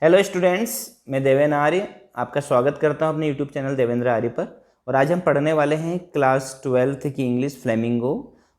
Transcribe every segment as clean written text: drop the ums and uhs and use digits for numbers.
Hello students, मैं देवेंद्र आर्य आपका स्वागत करता हूं अपने यूट्यूब चैनल देवेंद्र आर्य पर। और आज हम पढ़ने वाले हैं क्लास 12th की इंग्लिश फ्लेमिंगो।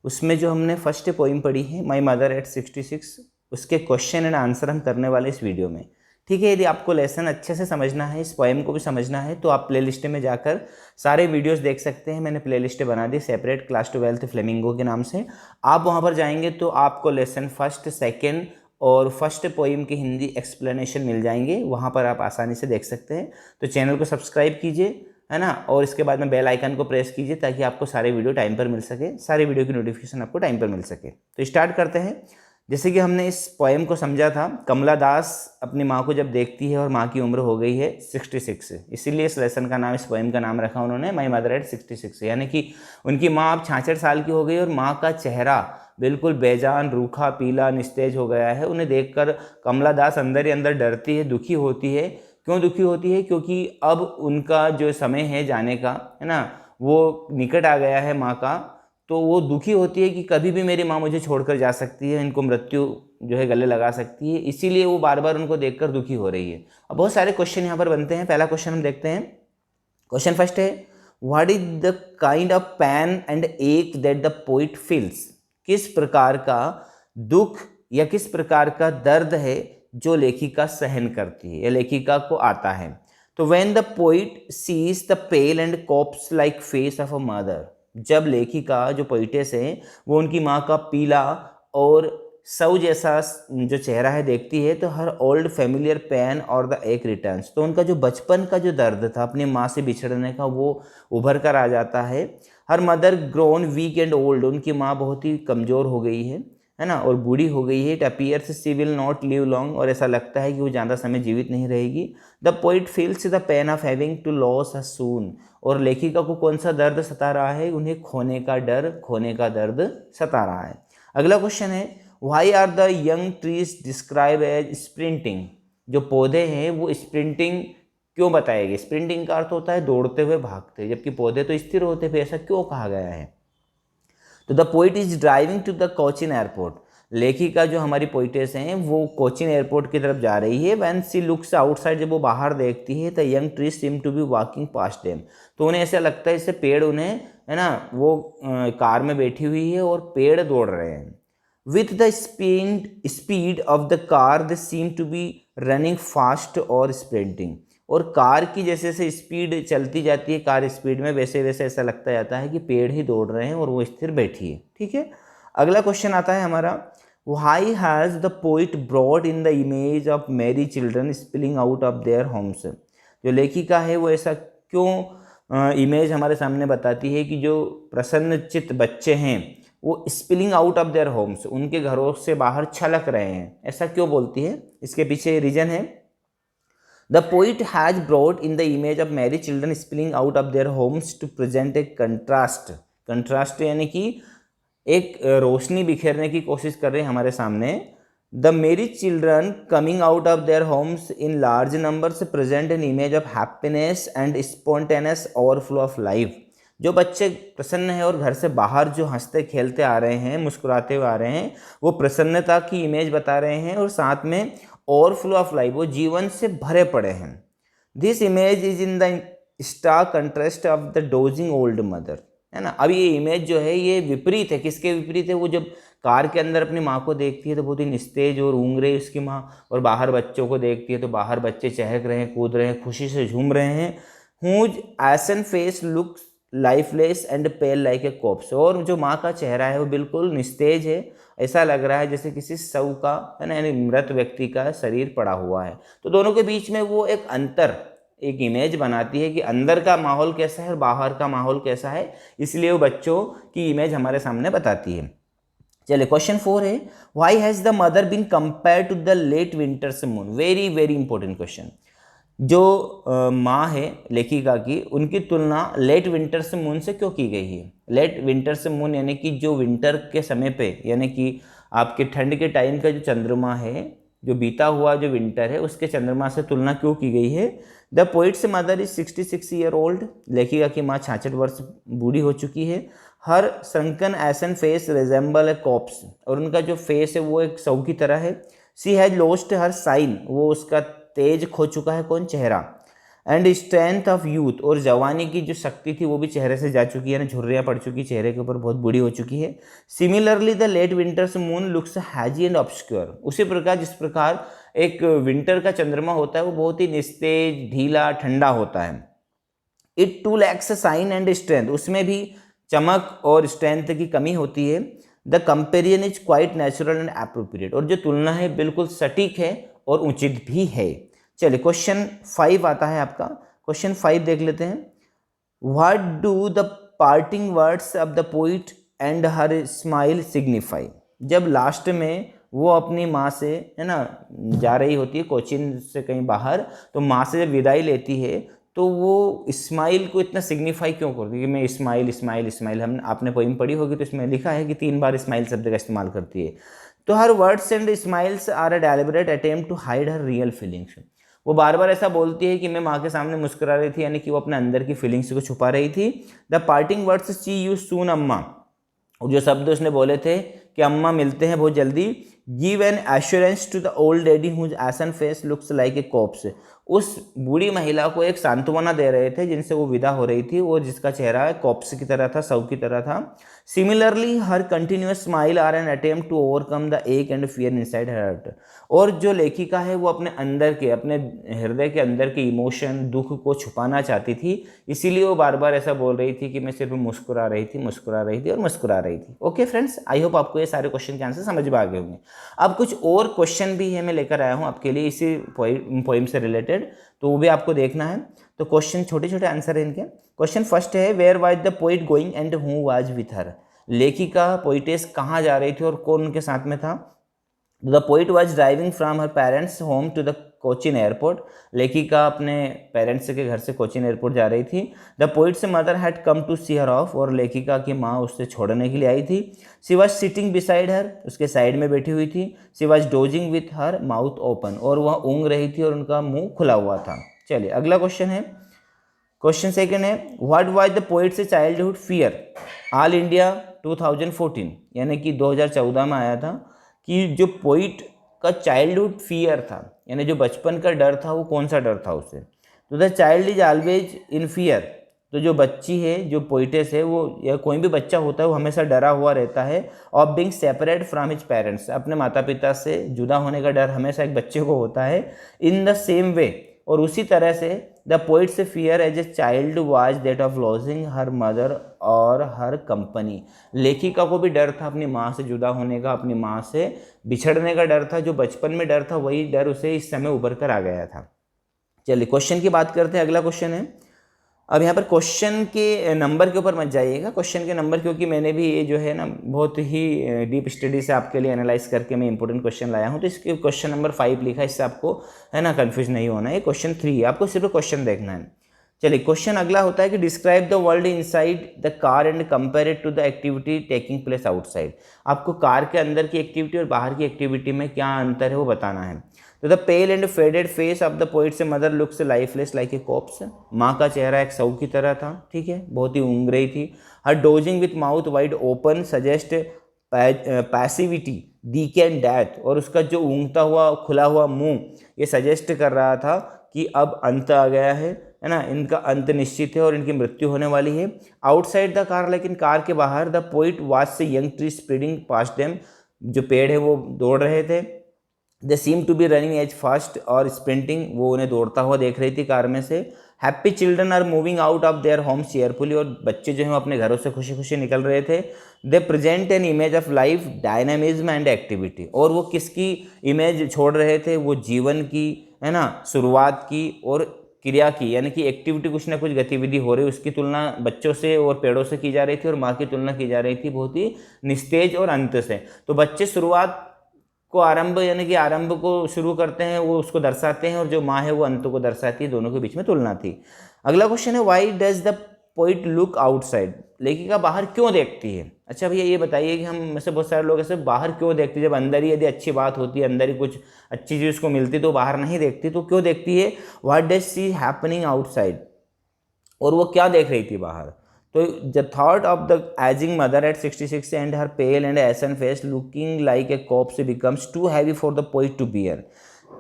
उसमें जो हमने फर्स्ट पोइम पढ़ी है माई मदर एट 66, उसके क्वेश्चन एंड आंसर हम करने वाले इस वीडियो में। ठीक है, यदि आपको लेसन अच्छे से समझना है, इस पोइम को भी समझना है, तो आप प्लेलिस्ट में जाकर सारे वीडियोस देख सकते हैं। मैंने प्लेलिस्ट बना दी सेपरेट क्लास 12th फ्लेमिंगो के नाम से। आप वहाँ पर जाएंगे तो आपको लेसन फर्स्ट, सेकेंड और फर्स्ट पोइम की हिंदी एक्सप्लेनेशन मिल जाएंगे, वहाँ पर आप आसानी से देख सकते हैं। तो चैनल को सब्सक्राइब कीजिए, है ना, और इसके बाद में बेल आइकन को प्रेस कीजिए ताकि आपको सारे वीडियो टाइम पर मिल सके, सारे वीडियो की नोटिफिकेशन आपको टाइम पर मिल सके। तो स्टार्ट करते हैं। जैसे कि हमने इस पोएम को समझा था, कमला दास अपनी माँ को जब देखती है और माँ की उम्र हो गई है 66, इसीलिए इस लेसन का नाम, इस पोएम का नाम रखा उन्होंने माई मदर एट 66, यानी कि उनकी माँ अब 66 साल की हो गई और माँ का चेहरा बिल्कुल बेजान, रूखा, पीला, निस्तेज हो गया है। उन्हें देखकर कमला दास अंदर ही अंदर डरती है, दुखी होती है। क्यों दुखी होती है? क्योंकि अब उनका जो समय है जाने का, है ना, वो निकट आ गया है माँ का। तो वो दुखी होती है कि कभी भी मेरी माँ मुझे छोड़कर जा सकती है, इनको मृत्यु जो है गले लगा सकती है, इसीलिए वो बार बार उनको देखकर दुखी हो रही है। अब बहुत सारे क्वेश्चन यहाँ पर बनते हैं। पहला क्वेश्चन हम देखते हैं। क्वेश्चन फर्स्ट है, what is the kind of pan and एक दैट द पोइट फील्स? किस प्रकार का दुख या किस प्रकार का दर्द है जो लेखिका सहन करती है या लेखिका को आता है? तो when the poet sees the pale and corpse like face of a mother, जब लेखिका जो पोइटेस है वो उनकी माँ का पीला और सौ जैसा जो चेहरा है देखती है, तो हर ओल्ड फेमिलियर पेन और द एक रिटर्न्स, तो उनका जो बचपन का जो दर्द था अपनी माँ से बिछड़ने का, वो उभर कर आ जाता है। Her mother grown weak and old, उनकी माँ बहुत ही कमज़ोर हो गई है ना, और बूढ़ी हो गई है। It appears she will not live long, और ऐसा लगता है कि वो ज़्यादा समय जीवित नहीं रहेगी। The poet feels the pain of having to loss a soon, और लेखिका को कौन सा दर्द सता रहा है? उन्हें खोने का डर, खोने का दर्द सता रहा है। अगला क्वेश्चन है, why are the young trees describe as sprinting? जो पौधे हैं वो स्प्रिंटिंग क्यों बताएगी? स्प्रिंटिंग का अर्थ होता है दौड़ते हुए, भागते, जबकि पौधे तो स्थिर होते हुए, ऐसा क्यों कहा गया है? तो the poet is driving to the Cochin airport, लेखिका जो हमारी पोइटेस हैं वो कोचिन एयरपोर्ट की तरफ जा रही है। व्हेन सी लुक्स आउटसाइड, जब वो बाहर देखती है, the young trees seem to be walking past them, तो उन्हें ऐसा लगता है जैसे पेड़ उन्हें, है ना, वो कार में बैठी हुई है और पेड़ दौड़ रहे हैं। With the speed of the car they seem to be running fast और स्प्रिंटिंग, और कार की जैसे जैसे स्पीड चलती जाती है कार स्पीड में, वैसे वैसे ऐसा लगता जाता है कि पेड़ ही दौड़ रहे हैं और वो स्थिर बैठी है। ठीक है, अगला क्वेश्चन आता है हमारा, why has the poet brought in the image of merry children spilling out of their homes? जो लेखिका है वो ऐसा क्यों इमेज हमारे सामने बताती है कि जो प्रसन्नचित्त बच्चे हैं वो spilling out of their Holmes, उनके घरों से बाहर छलक रहे हैं, ऐसा क्यों बोलती है? इसके पीछे रीजन है, the poet has brought in the image of merry children spilling out of their homes to present a contrast. Contrast यानी कि एक रोशनी बिखेरने की कोशिश कर रहे हैं हमारे सामने। द मेरी children coming out of their homes in large numbers present an image of happiness and spontaneous overflow of life. जो बच्चे प्रसन्न हैं और घर से बाहर जो हंसते खेलते आ रहे हैं, मुस्कुराते हुए आ रहे हैं, वो प्रसन्नता की इमेज बता रहे हैं, और साथ में ओवरफ्लो ऑफ लाइफ, वो जीवन से भरे पड़े हैं। This image is in the star contrast of the dosing old mother, है ना। अब ये इमेज जो है ये विपरीत है, किसके विपरीत है? वो जब कार के अंदर अपनी माँ को देखती है तो बहुत ही निस्तेज और ऊँग रही उसकी माँ, और बाहर बच्चों को देखती है तो बाहर बच्चे चहक रहे हैं, कूद रहे हैं, खुशी से झूम रहे हैं। Whose ashen face looks lifeless and pale like a corpse, और जो माँ का चेहरा है वो बिल्कुल निस्तेज है, ऐसा लग रहा है जैसे किसी शव का, है ना, यानी मृत व्यक्ति का शरीर पड़ा हुआ है। तो दोनों के बीच में वो एक अंतर, एक इमेज बनाती है कि अंदर का माहौल कैसा है और बाहर का माहौल कैसा है, इसलिए वो बच्चों की इमेज हमारे सामने बताती है। चलिए क्वेश्चन 4 है, why has the mother been compare to the late winter's moon? Very very important question. जो माँ है लेखिका की, उनकी तुलना लेट विंटर्स मून से क्यों की गई है? लेट विंटर्स मून यानी कि जो विंटर के समय पे, यानी कि आपके ठंड के टाइम का जो चंद्रमा है, जो बीता हुआ जो विंटर है, उसके चंद्रमा से तुलना क्यों की गई है? The poet's mother is 66 year old, लेखिका की माँ 66 वर्ष बूढ़ी हो चुकी है। हर संकन एसन फेस रिजेंबल ए कॉप्स, और उनका जो फेस है वो एक शव की तरह है। सी हैज लॉस्ट हर साइन, वो उसका तेज खो चुका है कौन, चेहरा। एंड स्ट्रेंथ ऑफ यूथ, और जवानी की जो शक्ति थी वो भी चेहरे से जा चुकी है ना, झुर्रियाँ पड़ चुकी चेहरे के ऊपर, बहुत बुरी हो चुकी है। Similarly the late winter's moon looks hazy and obscure, उसी प्रकार जिस प्रकार एक विंटर का चंद्रमा होता है वो बहुत ही निस्तेज, ढीला, ठंडा होता है। It too lacks shine and strength, उसमें भी चमक और स्ट्रेंथ की कमी होती है। The comparison is quite natural and appropriate, और जो तुलना है बिल्कुल सटीक है और उचित भी है। चलिए क्वेश्चन 5 आता है आपका। क्वेश्चन 5 देख लेते हैं। What do the parting words of the poet and her smile signify, जब लास्ट में वो अपनी माँ से है ना जा रही होती है कोचिन से कहीं बाहर, तो माँ से जब विदाई लेती है तो वो स्माइल को इतना सिग्निफाई क्यों करती है कि मैं स्माइल स्माइल स्माइल, हम आपने पोइम पढ़ी होगी तो इसमें लिखा है कि 3 बार स्माइल शब्द का इस्तेमाल करती है। तो her words and smiles are a deliberate attempt to hide her real feelings, वो बार बार ऐसा बोलती है कि मैं माँ के सामने मुस्कुरा रही थी, यानी कि वो अपने अंदर की फीलिंग्स को छुपा रही थी। The parting words she use soon Amma, और जो शब्द उसने बोले थे कि अम्मा मिलते हैं बहुत जल्दी। Give an assurance to the old lady whose ashen face looks like a corpse, उस बूढ़ी महिला को एक सांत्वना दे रहे थे जिनसे वो विदा हो रही थी, और जिसका चेहरा कॉप्स की तरह था, शव की तरह था। Similarly her continuous smile are an attempt to overcome the ache and fear inside her heart, और जो लेखिका है वो अपने अंदर के, अपने हृदय के अंदर के इमोशन, दुख को छुपाना चाहती थी, इसीलिए वो बार बार ऐसा बोल रही थी कि मैं सिर्फ मुस्कुरा रही थी, मुस्कुरा रही थी और मुस्कुरा रही थी। ओके फ्रेंड्स, आई होप आपको ये सारे क्वेश्चन के आंसर समझ में आ गए होंगे। अब कुछ और क्वेश्चन भी है मैं लेकर आया हूँ आपके लिए इसी पोइम से रिलेटेड, तो वो भी आपको देखना है। तो क्वेश्चन छोटे छोटे आंसर है इनके। क्वेश्चन फर्स्ट है, where was the poet going and who was with her, लेखिका पोइटेस कहाँ जा रही थी और कौन उनके साथ में था। The poet was driving from her parents home to the Cochin airport, लेखिका अपने पेरेंट्स के घर से कोचिन एयरपोर्ट जा रही थी। The poet's mother had come to see her off, और लेखिका की माँ उससे छोड़ने के लिए आई थी। She was sitting beside her, उसके साइड में बैठी हुई थी। She was dosing with her mouth open, और वह ऊँग रही थी और उनका मुंह खुला हुआ था। चलिए अगला क्वेश्चन है। क्वेश्चन सेकंड है, what was the poets childhood fear, all India 2014, यानी कि 2014 में आया था कि जो पोइट का चाइल्डहुड फियर था, यानी जो बचपन का डर था, वो कौन सा डर था उसे। तो the child is always in fear, तो जो बच्ची है, जो पोइटेस है, वो या कोई भी बच्चा होता है वो हमेशा डरा हुआ रहता है। Of being separate from his parents, अपने माता पिता से जुदा होने का डर हमेशा एक बच्चे को होता है। इन द सेम वे, और उसी तरह से the poet's fear as a child was that of losing her mother और हर कंपनी, लेखिका को भी डर था अपनी माँ से जुदा होने का, अपनी माँ से बिछड़ने का डर था। जो बचपन में डर था वही डर उसे इस समय उभर कर आ गया था। चलिए क्वेश्चन की बात करते हैं। अगला क्वेश्चन है, अब यहाँ पर क्वेश्चन के नंबर के ऊपर मत जाइएगा, क्वेश्चन के नंबर, क्योंकि मैंने भी ये जो है ना बहुत ही डीप स्टडी से आपके लिए एनालाइज करके मैं इंपॉर्टेंट क्वेश्चन लाया हूँ, तो इसके क्वेश्चन नंबर 5 लिखा है, इससे आपको है ना कंफ्यूज नहीं होना है। क्वेश्चन 3 है, आपको सिर्फ क्वेश्चन देखना है। चलिए क्वेश्चन अगला होता है कि describe the world inside the car and compare it to the activity taking place outside, आपको कार के अंदर की एक्टिविटी और बाहर की एक्टिविटी में क्या अंतर है वो बताना है। तो the pale and faded face of the poet's mother looks lifeless like a corpse, माँ का चेहरा एक शव की तरह था, ठीक है, बहुत ही ऊँग रही थी। Her dozing with mouth wide open suggest passivity decay and death, और उसका जो ऊँगता हुआ खुला हुआ मुंह ये सजेस्ट कर रहा था कि अब अंत आ गया है ना, इनका अंत निश्चित है और इनकी मृत्यु होने वाली है। आउटसाइड द कार, लेकिन कार के बाहर, the poet watches young tree sprinting past them, जो पेड़ है वो दौड़ रहे थे। They seem to be running as fast और स्प्रिंटिंग, वो उन्हें दौड़ता हुआ देख रही थी कार में से। Happy children are moving out of their homes cheerfully, और बच्चे जो हैं अपने घरों से खुशी खुशी निकल रहे थे। दे present an image of life dynamism and activity, और वो किसकी इमेज छोड़ रहे थे, वो जीवन की है ना, शुरुआत की और क्रिया की, यानी कि एक्टिविटी, कुछ ना कुछ गतिविधि हो रही, उसकी तुलना बच्चों से और पेड़ों से की जा रही थी, और माँ की तुलना की जा रही थी बहुत ही निस्तेज और अंत से। तो बच्चे शुरुआत को आरंभ, यानी कि आरंभ को शुरू करते हैं, वो उसको दर्शाते हैं, और जो माँ है वो अंत को दर्शाती है, दोनों के बीच में तुलना थी। अगला क्वेश्चन है, why does the poet look outside, लेखिका बाहर क्यों देखती है। अच्छा भैया ये बताइए कि हम में से बहुत सारे लोग ऐसे बाहर क्यों देखती है, जब अंदर ही यदि अच्छी बात होती है, अंदर ही कुछ अच्छी चीज़ उसको मिलती तो बाहर नहीं देखती, तो क्यों देखती है। What does see happening outside, और वो क्या देख रही थी बाहर। तो the thought of the ageing mother at 66 and her pale and ashen face looking like a corpse becomes too heavy for the poet to bear,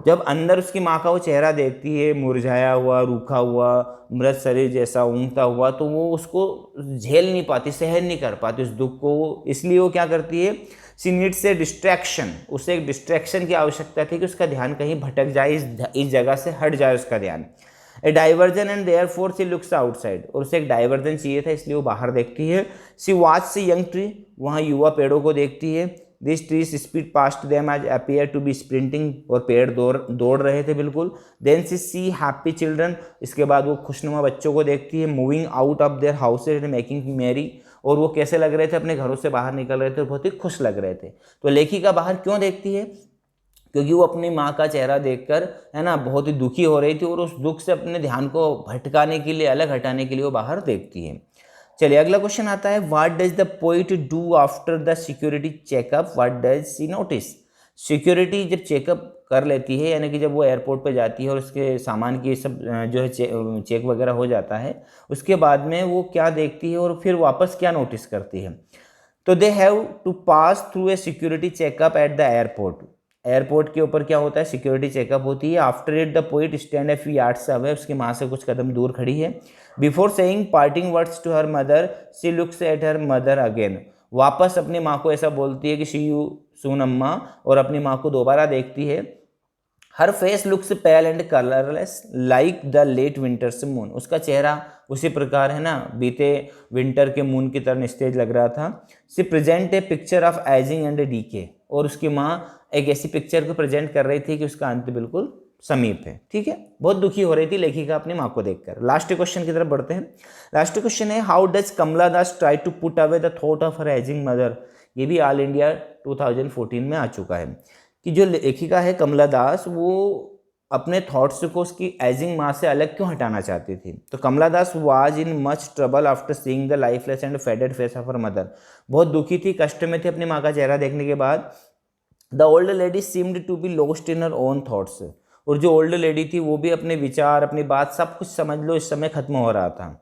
जब अंदर उसकी माँ का वो चेहरा देखती है, मुरझाया हुआ, रूखा हुआ, मृत शरीर जैसा ऊँगता हुआ, तो वो उसको झेल नहीं पाती, सहन नहीं कर पाती उस दुख को। इसलिए वो क्या करती है, शी नीड्स ए डिस्ट्रैक्शन, उसे एक डिस्ट्रैक्शन की आवश्यकता थी कि उसका ध्यान कहीं भटक जाए, इस जगह से हट जाए उसका ध्यान। A diversion and therefore she looks outside, और उसे एक डाइवर्जन चाहिए था, इसलिए वो बाहर देखती है। शी वॉच यंग ट्री, वहाँ युवा पेड़ों को देखती है। This trees speed past them as appear to be sprinting, और पेड़ दौड़ रहे थे बिल्कुल। देन सी हैप्पी चिल्ड्रन, इसके बाद वो खुशनुमा बच्चों को देखती है। Moving out of their houses and making merry, और वो कैसे लग रहे थे, अपने घरों से बाहर निकल रहे थे और बहुत ही खुश लग रहे थे। तो लेखिका बाहर क्यों देखती है, क्योंकि वो अपनी माँ का चेहरा देखकर, है ना, बहुत ही दुखी हो रही थी, और उस दुख से अपने ध्यान को भटकाने के लिए, अलग हटाने के लिए वो बाहर देखती है। चलिए अगला क्वेश्चन आता है, what does the poet do after the security checkup, what does C notice. Security जब चेकअप कर लेती है, यानी कि जब वो एयरपोर्ट पे जाती है और उसके सामान की सब जो है चेक वगैरह हो जाता है, उसके बाद में वो क्या देखती है और फिर वापस क्या नोटिस करती है। तो they have to pass through a security checkup at the airport. Airport के ऊपर क्या होता है, सिक्योरिटी चेकअप होती है। After it the poet stand a few yards away, उसकी माँ से कुछ कदम दूर खड़ी है। Before saying parting words to her mother she looks at her mother again, वापस अपनी माँ को ऐसा बोलती है कि सी यू सून अम्मा, और अपनी माँ को दोबारा देखती है। Her face looks pale and colourless like the late winter's moon, उसका चेहरा उसी प्रकार, है ना, बीते विंटर के मून की तरह निस्तेज लग रहा था। She present a picture of ageing and decay, और उसकी माँ एक ऐसी पिक्चर को प्रेजेंट कर रही थी कि उसका अंत बिल्कुल समीप है। ठीक है, बहुत दुखी हो रही थी लेखिका अपनी माँ को देखकर। लास्ट क्वेश्चन की तरफ बढ़ते हैं। लास्ट क्वेश्चन है, how does Kamala Das try to put away the thought of her ageing mother. ये भी ऑल इंडिया 2014 में आ चुका है कि जो लेखिका है कमला दास, वो अपने थॉट्स को उसकी एजिंग माँ से अलग क्यों हटाना चाहती थी। तो Kamala Das was in much trouble after seeing the lifeless and faded face of her mother, बहुत दुखी थी, कष्ट में थी अपनी माँ का चेहरा देखने के बाद। The old lady seemed to be lost in her own thoughts, और जो ओल्ड लेडी थी वो भी अपने विचार, अपनी बात, सब कुछ समझ लो इस समय खत्म हो रहा था।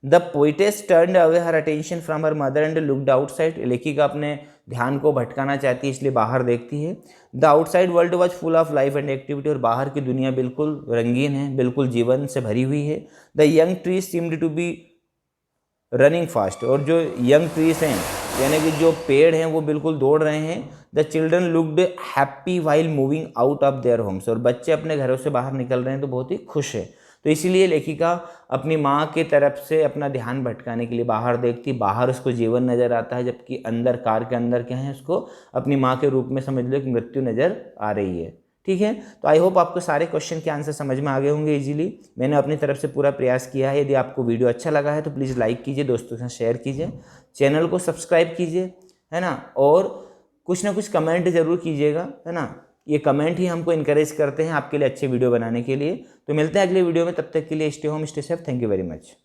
The poetess turned away her attention from her mother and looked outside, लेखिका अपने ध्यान को भटकाना चाहती है, इसलिए बाहर देखती है। The outside world was full of life and activity, और बाहर की दुनिया बिल्कुल रंगीन है, बिल्कुल जीवन से भरी हुई है। The young trees seemed to be running fast, और जो यंग ट्रीज हैं, यानी कि जो पेड़ हैं, वो बिल्कुल दौड़ रहे हैं। The children looked happy while moving out of their Holmes, और बच्चे अपने घरों से बाहर निकल रहे हैं तो बहुत ही खुश है। तो इसीलिए लेखिका अपनी माँ के तरफ से अपना ध्यान भटकाने के लिए बाहर देखती, बाहर उसको जीवन नज़र आता है, जबकि अंदर, कार के अंदर क्या है, उसको अपनी माँ के रूप में समझ लो कि मृत्यु नज़र आ रही है। ठीक है, तो आई होप आपको सारे क्वेश्चन के आंसर समझ में आ गए होंगे इजीली। मैंने अपनी तरफ से पूरा प्रयास किया है। यदि आपको वीडियो अच्छा लगा है तो प्लीज़ लाइक कीजिए, दोस्तों के साथ शेयर कीजिए, चैनल को सब्सक्राइब कीजिए, है ना, और कुछ ना कुछ कमेंट ज़रूर कीजिएगा, है ना। ये कमेंट ही हमको इनकरेज करते हैं आपके लिए अच्छे वीडियो बनाने के लिए। तो मिलते हैं अगले वीडियो में, तब तक के लिए stay home stay safe, thank you very much.